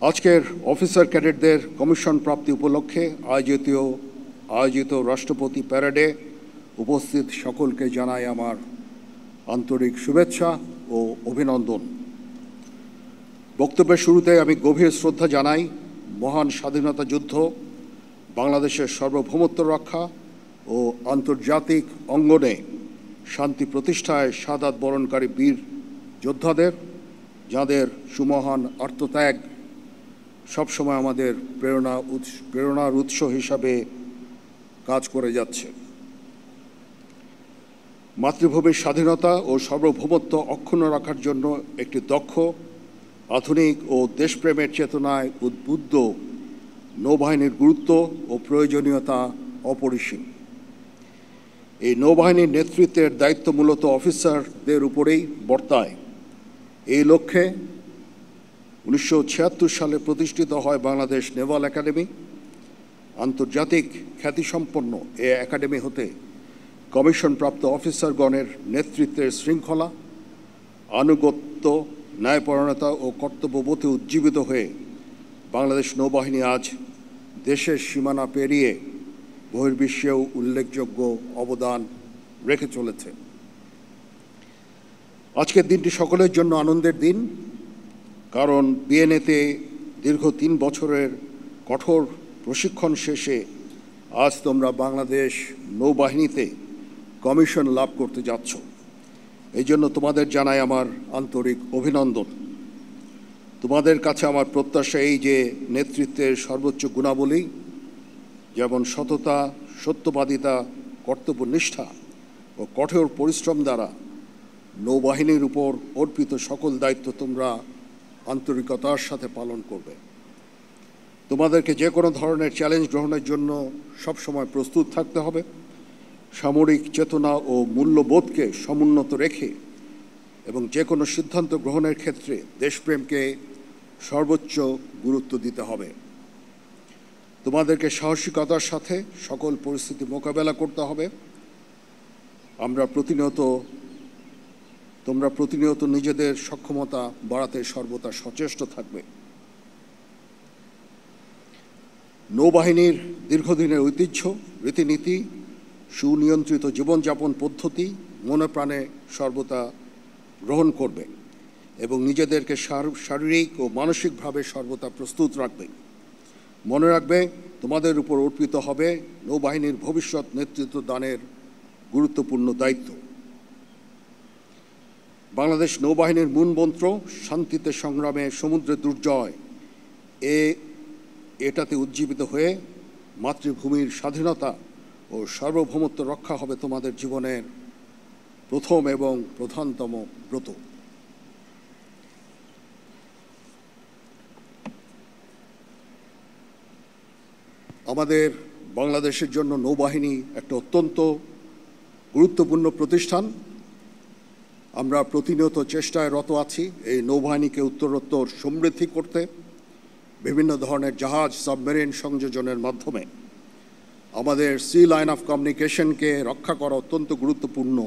আজকের officer ক্যাডেটদের commission প্রাপ্তি উপলক্ষে আয়োজিত রাষ্ট্রপতি প্যারেডে উপস্থিত সকলকে জানাই আমার আন্তরিক শুভেচ্ছা ও অভিনন্দন। বক্তব্যের শুরুতে আমি গভীর শ্রদ্ধা জানাই মহান স্বাধীনতা যুদ্ধ, বাংলাদেশের সার্বভৌমত্ব রক্ষা ও আন্তর্জাতিক অঙ্গনে শান্তি প্রতিষ্ঠায় শাহাদাত বরণকারী বীর যোদ্ধাদের, যাদের সুমহান আত্মত্যাগ সবসময় আমাদের প্রেরণার উৎস হিসাবে কাজ করে যাচ্ছে। মাতৃভূমির স্বাধীনতা ও সার্বভৌমত্ব অক্ষুণ্ণ রাখার জন্য একটি দক্ষ, আধুনিক ও দেশপ্রেমের চেতনায় উদ্বুদ্ধ নৌবাহিনীর গুরুত্ব ও প্রয়োজনীয়তা অপরিসীম। এই নৌবাহিনীর নেতৃত্বের দায়িত্ব মূলত অফিসারদের উপরেই বর্তায়। এই লক্ষ্যে 1976 সালে প্রতিষ্ঠিত হয় বাংলাদেশ নেভাল একাডেমি। আন্তর্জাতিক খ্যাতিসম্পন্ন এ একাডেমি হতে কমিশনপ্রাপ্ত অফিসারগণের নেতৃত্বের শৃঙ্খলা, আনুগত্য, ন্যায়পরায়ণতা ও কর্তব্যবোধে উজ্জীবিত হয়ে বাংলাদেশ নৌবাহিনী আজ দেশের সীমানা পেরিয়ে বহির্বিশ্বেও উল্লেখযোগ্য অবদান রেখে চলেছে। আজকের দিনটি সকলের জন্য আনন্দের দিন, কারণ বিএনএতে দীর্ঘ 3 বছরের কঠোর প্রশিক্ষণ শেষে আজ তোমরা বাংলাদেশ নৌবাহিনীতে কমিশন লাভ করতে যাচ্ছ। এই জন্য তোমাদের জানাই আমার আন্তরিক অভিনন্দন। তোমাদের কাছে আমার প্রত্যাশা এই যে নেতৃত্বের সর্বোচ্চ গুণাবলী যেমন সততা, সত্যবাদিতা, কর্তব্যনিষ্ঠা ও কঠোর পরিশ্রম দ্বারা নৌবাহিনীর উপর অর্পিত সকল দায়িত্ব তোমরা আন্তরিকতার সাথে পালন করবে। তোমাদেরকে যে কোনো ধরনের চ্যালেঞ্জ গ্রহণের জন্য সবসময় প্রস্তুত থাকতে হবে। সামরিক চেতনা ও মূল্যবোধকে সমুন্নত রেখে এবং যে কোনো সিদ্ধান্ত গ্রহণের ক্ষেত্রে দেশপ্রেমকে সর্বোচ্চ গুরুত্ব দিতে হবে। তোমাদেরকে সাহসিকতার সাথে সকল পরিস্থিতি মোকাবেলা করতে হবে। তোমরা প্রতিনিয়ত নিজেদের সক্ষমতা বাড়াতে সর্বদা সচেষ্ট থাকবে। নৌবাহিনীর দীর্ঘদিনের ঐতিহ্য, রীতিনীতি, সুনিয়ন্ত্রিত জীবনযাপন পদ্ধতি মনে প্রাণে সর্বদা গ্রহণ করবে এবং নিজেদেরকে শারীরিক ও মানসিকভাবে সর্বদা প্রস্তুত রাখবে। মনে রাখবে, তোমাদের উপর অর্পিত হবে নৌবাহিনীর ভবিষ্যৎ নেতৃত্ব দানের গুরুত্বপূর্ণ দায়িত্ব। বাংলাদেশ নৌবাহিনীর মূলমন্ত্র শান্তিতে সংগ্রামে সমুদ্রে দুর্জয়, এটাতে উজ্জীবিত হয়ে মাতৃভূমির স্বাধীনতা ও সার্বভৌমত্ব রক্ষা হবে তোমাদের জীবনের প্রথম এবং প্রধানতম ব্রত। আমাদের বাংলাদেশের জন্য নৌবাহিনী একটা অত্যন্ত গুরুত্বপূর্ণ প্রতিষ্ঠান। আমরা প্রতিনিয়ত চেষ্টায় রত আছি এই নৌবাহিনীকে উত্তরোত্তর সমৃদ্ধি করতে বিভিন্ন ধরনের জাহাজ, সাবমেরিন সংযোজনের মাধ্যমে। আমাদের সি লাইন অফ কমিউনিকেশনকে রক্ষা করা অত্যন্ত গুরুত্বপূর্ণ।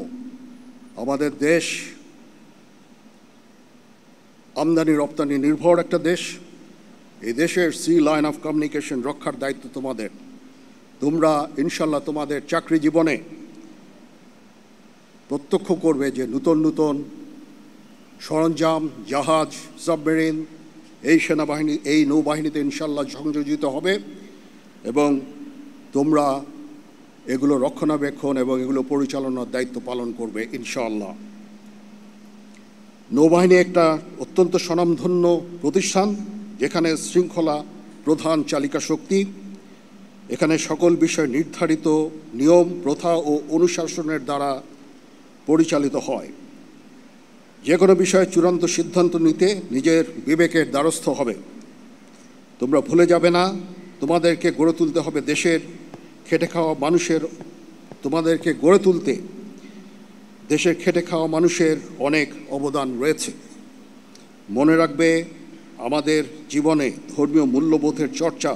আমাদের দেশ আমদানি রপ্তানি নির্ভর একটা দেশ। এই দেশের সি লাইন অফ কমিউনিকেশন রক্ষার দায়িত্ব তোমাদের। তোমরা ইনশাল্লাহ তোমাদের চাকরি জীবনে প্রত্যক্ষ করবে যে নূতন নূতন সরঞ্জাম, জাহাজ, সাবমেরিন এই নৌবাহিনীতে ইনশাল্লাহ সংযোজিত হবে এবং তোমরা এগুলো রক্ষণাবেক্ষণ এবং এগুলো পরিচালনার দায়িত্ব পালন করবে ইনশাআল্লাহ। নৌবাহিনী একটা অত্যন্ত স্বনামধন্য প্রতিষ্ঠান, যেখানে শৃঙ্খলা প্রধান চালিকা শক্তি। এখানে সকল বিষয় নির্ধারিত নিয়ম, প্রথা ও অনুশাসনের দ্বারা পরিচালিত হয়। যে কোনো বিষয়ে চূড়ান্ত সিদ্ধান্ত নিতে নিজের বিবেকের দ্বারস্থ হবে। তোমরা ভুলে যাবে না, তোমাদেরকে গড়ে তুলতে হবে দেশের খেটে খাওয়া মানুষের। তোমাদেরকে গড়ে তুলতে দেশের খেটে খাওয়া মানুষের অনেক অবদান রয়েছে। মনে রাখবে, আমাদের জীবনে ধর্মীয় মূল্যবোধের চর্চা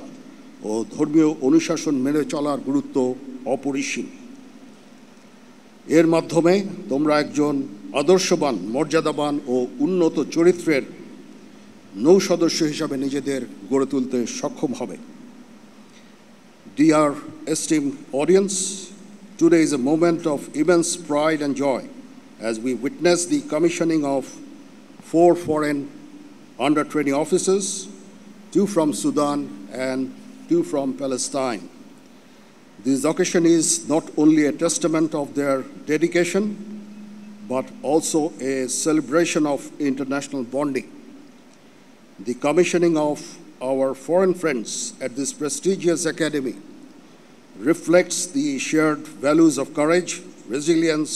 ও ধর্মীয় অনুশাসন মেনে চলার গুরুত্ব অপরিসীম। এর মাধ্যমে তোমরা একজন আদর্শবান, মর্যাদাবান ও উন্নত চরিত্রের নৌ সদস্য হিসাবে নিজেদের গড়ে তুলতে সক্ষম হবে। Dear esteemed audience, today is a moment of immense pride and joy as we witness the commissioning of 4 foreign under-20 officers, 2 from Sudan and 2 from Palestine. This occasion is not only a testament of their dedication, but also a celebration of international bonding. The commissioning of our foreign friends at this prestigious academy reflects the shared values of courage, resilience,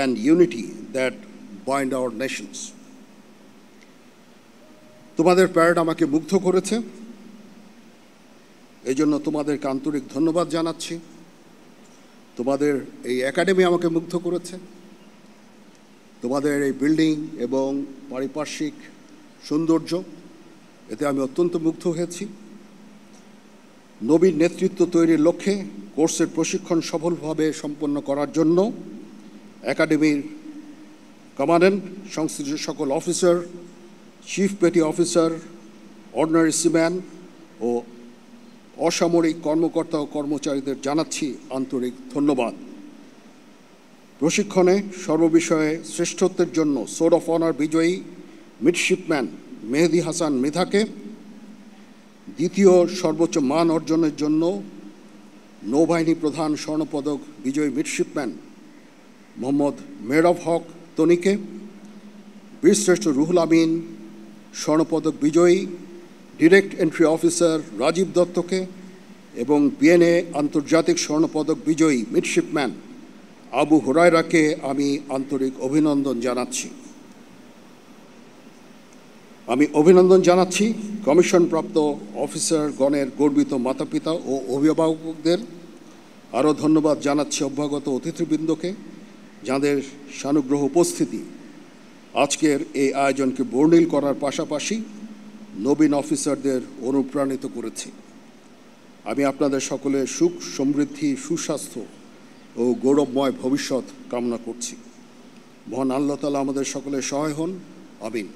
and unity that bind our nations. তোমাদের parade আমাকে মুগ্ধ করেছে, এই জন্য তোমাদেরকে আন্তরিক ধন্যবাদ জানাচ্ছি। তোমাদের এই একাডেমি আমাকে মুগ্ধ করেছে, তোমাদের এই বিল্ডিং এবং পারিপার্শ্বিক সৌন্দর্য, এতে আমি অত্যন্ত মুগ্ধ হয়েছি। নবীন নেতৃত্ব তৈরির লক্ষ্যে কোর্সের প্রশিক্ষণ সফলভাবে সম্পন্ন করার জন্য একাডেমির কমান্ড্যান্ট, সংশ্লিষ্ট সকল officer, chief petty officer, ordinary seaman ও অসামরিক কর্মকর্তা ও কর্মচারীদের জানাচ্ছি আন্তরিক ধন্যবাদ। প্রশিক্ষণে সর্ববিষয়ে শ্রেষ্ঠত্বের জন্য সোর্ড অফ অনার বিজয়ী মিডশিপম্যান মেহেদী হাসান মৃধাকে, দ্বিতীয় সর্বোচ্চ মান অর্জনের জন্য নৌবাহিনী প্রধান স্বর্ণপদক বিজয়ী মিডশিপম্যান মোহাম্মদ মেহরাব হক তনিকে, বীরশ্রেষ্ঠ রুহুল আমিন স্বর্ণপদক বিজয়ী ডিরেক্ট এন্ট্রি অফিসার রাজীব দত্তকে এবং বিএনএ আন্তর্জাতিক স্বর্ণপদক বিজয়ী মিডশিপম্যান আবু হুরায়রাকে আমি আন্তরিক অভিনন্দন জানাচ্ছি। আমি অভিনন্দন জানাচ্ছি কমিশনপ্রাপ্ত অফিসারগণের গর্বিত মাতাপিতা ও অভিভাবকদের। আরও ধন্যবাদ জানাচ্ছি অভ্যাগত অতিথিবৃন্দকে, যাঁদের সানুগ্রহ উপস্থিতি আজকের এই আয়োজনকে বর্ণিল করার পাশাপাশি নবীন অফিসারদের অনুপ্রাণিত করেছে। আমি আপনাদের সকলের সুখ, সমৃদ্ধি, সুস্বাস্থ্য ও গৌরবময় ভবিষ্যৎ কামনা করছি। মহান আল্লাহ তাআলা আমাদের সকলের সহায় হন। আমিন।